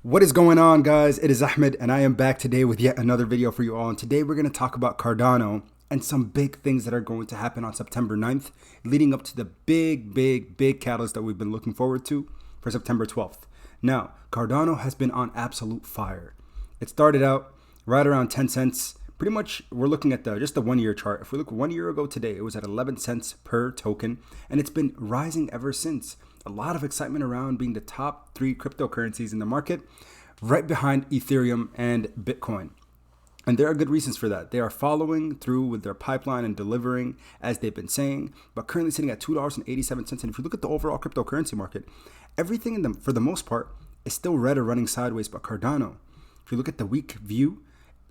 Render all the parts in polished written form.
What is going on, guys? It is Ahmed and I am back today with yet another video for you all. And today we're going to talk about Cardano and some big things that are going to happen on September 9th, leading up to the big catalyst that we've been looking forward to for September 12th. Now, Cardano has been on absolute fire. It started out right around 10 cents. Pretty much we're looking at just the 1 year chart. If we look 1 year ago today, it was at 11 cents per token, and it's been rising ever since. A lot of excitement around being the top 3 cryptocurrencies in the market, right behind Ethereum and Bitcoin. And there are good reasons for that. They are following through with their pipeline and delivering as they've been saying, but currently sitting at $2.87. And if you look at the overall cryptocurrency market, everything in them, for the most part, is still red or running sideways. But Cardano, if you look at the week view,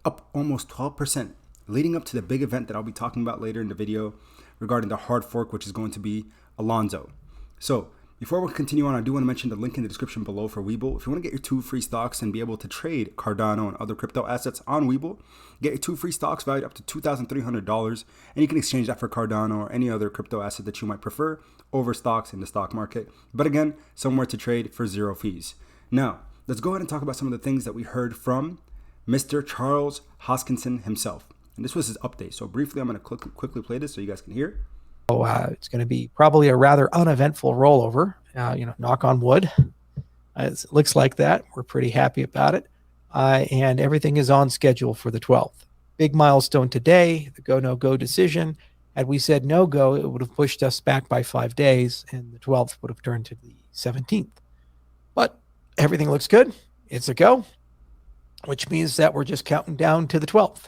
up almost 12%, leading up to the big event that I'll be talking about later in the video regarding the hard fork, which is going to be Alonzo. So before we continue on, I do want to mention the link in the description below for Webull. If you want to get your 2 free stocks and be able to trade Cardano and other crypto assets on Webull, get your 2 free stocks valued up to $2,300, and you can exchange that for Cardano or any other crypto asset that you might prefer over stocks in the stock market. But again, somewhere to trade for 0 fees. Now, let's go ahead and talk about some of the things that we heard from Mr. Charles Hoskinson himself. And this was his update. So briefly, I'm going to quickly play this so you guys can hear. It's going to be probably a rather uneventful rollover, knock on wood. It looks like that. We're pretty happy about it. And everything is on schedule for the 12th. Big milestone today, the go, no go decision. Had we said no go, it would have pushed us back by 5 days, and the 12th would have turned to the 17th. But everything looks good. It's a go, which means that we're just counting down to the 12th.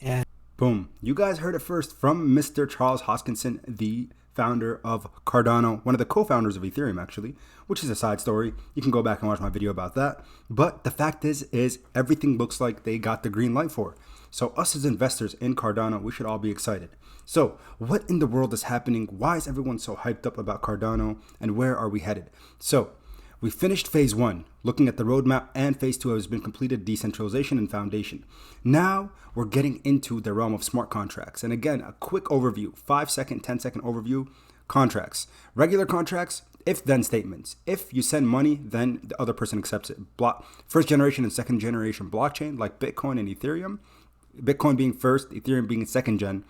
And boom. You guys heard it first from Mr. Charles Hoskinson, the founder of Cardano, one of the co-founders of Ethereum, actually, which is a side story. You can go back and watch my video about that. But the fact is everything looks like they got the green light for. So us as investors in Cardano, we should all be excited. So what in the world is happening? Why is everyone so hyped up about Cardano, and where are we headed? So we finished phase 1, looking at the roadmap, and phase 2 has been completed, decentralization and foundation. Now we're getting into the realm of smart contracts. And again, a quick overview, 5-second, 10-second overview. Contracts, regular contracts, if then statements. If you send money, then the other person accepts it. First generation and second generation blockchain like Bitcoin and Ethereum. Bitcoin being first, Ethereum being second gen.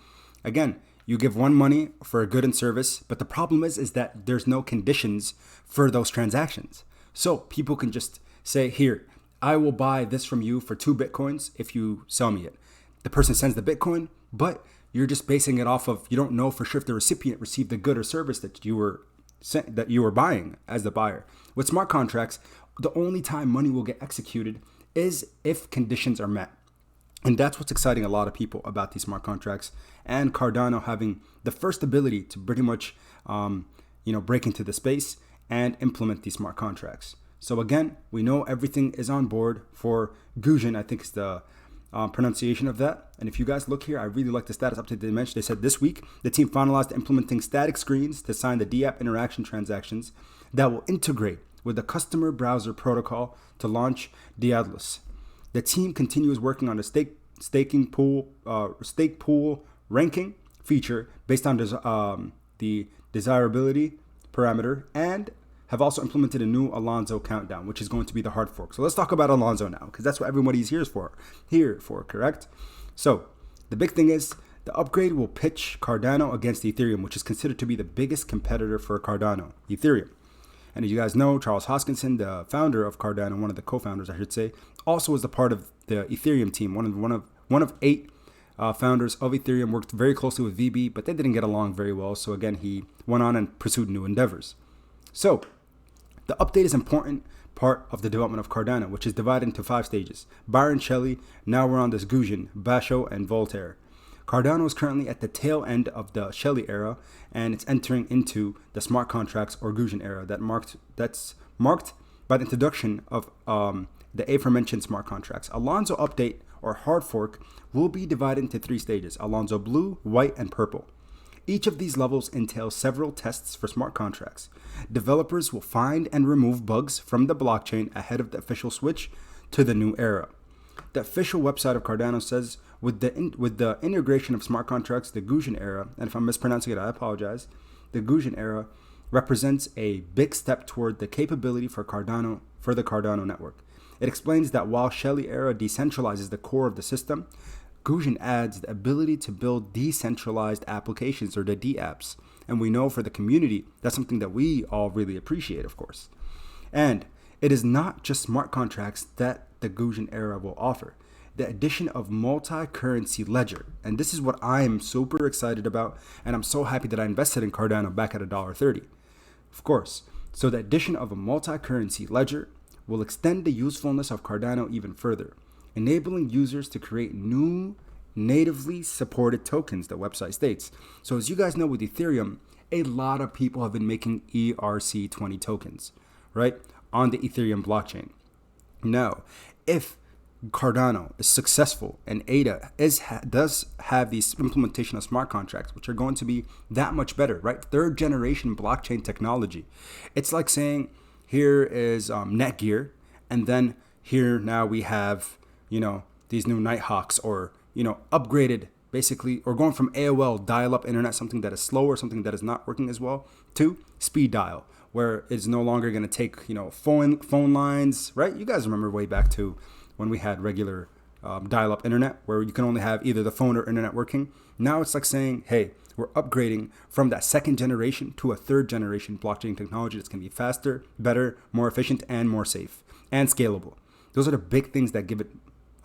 Again, you give one money for a good and service, but the problem is that there's no conditions for those transactions. So people can just say, here, I will buy this from you for 2 Bitcoins if you sell me it. The person sends the Bitcoin, but you're just basing it off of, you don't know for sure if the recipient received the good or service that you were buying as the buyer. With smart contracts, the only time money will get executed is if conditions are met. And that's what's exciting a lot of people about these smart contracts, and Cardano having the first ability to pretty much, break into the space and implement these smart contracts. So again, we know everything is on board for Gusion, I think is the pronunciation of that. And if you guys look here, I really like the status update they mentioned. They said this week, the team finalized implementing static screens to sign the DApp interaction transactions that will integrate with the customer browser protocol to launch Diadlus. The team continues working on a stake pool ranking feature based on the desirability parameter, and have also implemented a new Alonzo countdown, which is going to be the hard fork. So let's talk about Alonzo now, because that's what everybody's here for, correct? So the big thing is the upgrade will pitch Cardano against Ethereum, which is considered to be the biggest competitor for Cardano, Ethereum. And as you guys know, Charles Hoskinson, the founder of Cardano, one of the co-founders, I should say, also was a part of the Ethereum team. One of 8 founders of Ethereum, worked very closely with VB, but they didn't get along very well. So again, he went on and pursued new endeavors. So the update is an important part of the development of Cardano, which is divided into 5 stages. Byron, Shelley, now we're on this Gusion, Basho, and Voltaire. Cardano is currently at the tail end of the Shelley era, and it's entering into the smart contracts or Gusion era that's marked by the introduction of the aforementioned smart contracts. Alonzo update or hard fork will be divided into 3 stages: Alonzo blue, white, and purple. Each of these levels entails several tests for smart contracts. Developers will find and remove bugs from the blockchain ahead of the official switch to the new era. The official website of Cardano says, with the integration of smart contracts, the Gusion era, and if I'm mispronouncing it, I apologize, the Gusion era represents a big step toward the capability for the Cardano network. It explains that while Shelley era decentralizes the core of the system, Gaussian adds the ability to build decentralized applications, or the DApps. And we know for the community, that's something that we all really appreciate, of course. And it is not just smart contracts that the Gaussian era will offer. The addition of multi-currency ledger. And this is what I'm super excited about. And I'm so happy that I invested in Cardano back at $1.30. Of course. So the addition of a multi-currency ledger will extend the usefulness of Cardano even further, enabling users to create new natively supported tokens, the website states. So as you guys know, with Ethereum, a lot of people have been making ERC20 tokens, right, on the Ethereum blockchain. Now, if Cardano is successful and ADA does have these implementation of smart contracts, which are going to be that much better, right? Third generation blockchain technology. It's like saying, here is Netgear, and then here now we have, these new Nighthawks, or, upgraded basically, or going from AOL dial-up internet, something that is slower, something that is not working as well, to speed dial, where it's no longer going to take, phone lines, right? You guys remember way back to when we had regular dial-up internet, where you can only have either the phone or internet working. Now it's like saying, hey, we're upgrading from that second generation to a third generation blockchain technology that's going to be faster, better, more efficient, and more safe, and scalable. Those are the big things that give it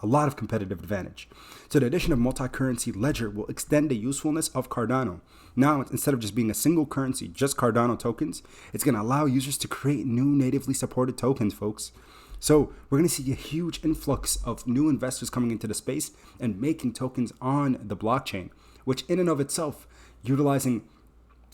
a lot of competitive advantage. So the addition of multi-currency ledger will extend the usefulness of Cardano. Now, instead of just being a single currency, just Cardano tokens, it's going to allow users to create new natively supported tokens, folks. So we're going to see a huge influx of new investors coming into the space and making tokens on the blockchain, which in and of itself, utilizing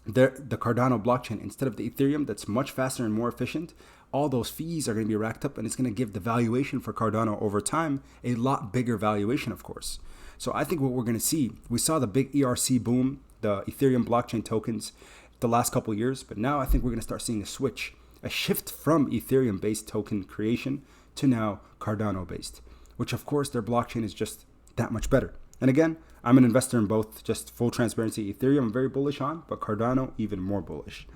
the Cardano blockchain instead of the Ethereum, that's much faster and more efficient, all those fees are going to be racked up, and it's going to give the valuation for Cardano over time a lot bigger valuation, of course. So I think what we're going to see, we saw the big ERC boom, the Ethereum blockchain tokens, the last couple of years, but now I think we're going to start seeing a shift from Ethereum-based token creation to now Cardano-based, which of course their blockchain is just that much better. And again, I'm an investor in both, just full transparency. Ethereum I'm very bullish on, but Cardano even more bullish.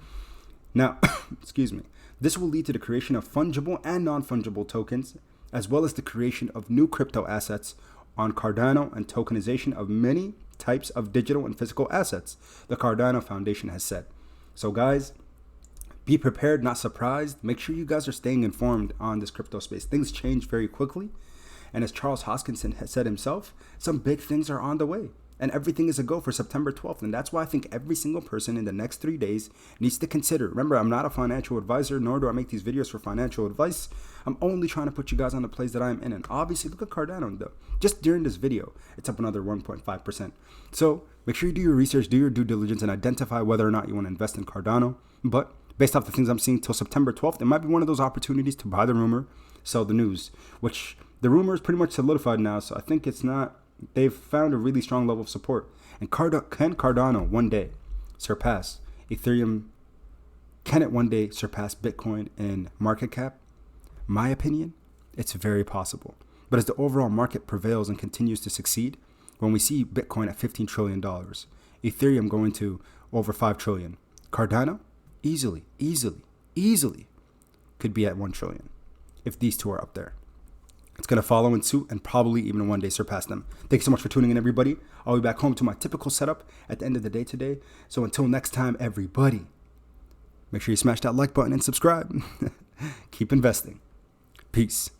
Now, excuse me, this will lead to the creation of fungible and non-fungible tokens, as well as the creation of new crypto assets on Cardano and tokenization of many types of digital and physical assets, the Cardano Foundation has said. So guys, be prepared, not surprised. Make sure you guys are staying informed on this crypto space. Things change very quickly. And as Charles Hoskinson has said himself, some big things are on the way. And everything is a go for September 12th. And that's why I think every single person in the next 3 days needs to consider. Remember, I'm not a financial advisor, nor do I make these videos for financial advice. I'm only trying to put you guys on the plays that I'm in. And obviously, look at Cardano, though. Just during this video, it's up another 1.5%. So make sure you do your research, do your due diligence, and identify whether or not you want to invest in Cardano. But based off the things I'm seeing till September 12th, it might be one of those opportunities to buy the rumor, sell the news, which the rumor is pretty much solidified now. So I think it's not, they've found a really strong level of support. And can Cardano one day surpass Ethereum? Can it one day surpass Bitcoin in market cap? My opinion, it's very possible. But as the overall market prevails and continues to succeed, when we see Bitcoin at $15 trillion, Ethereum going to over $5 trillion, Cardano easily could be at $1 trillion if these two are up there. It's going to follow in suit and probably even one day surpass them. Thank you so much for tuning in, everybody. I'll be back home to my typical setup at the end of the day today. So until next time, everybody, make sure you smash that like button and subscribe. Keep investing. Peace.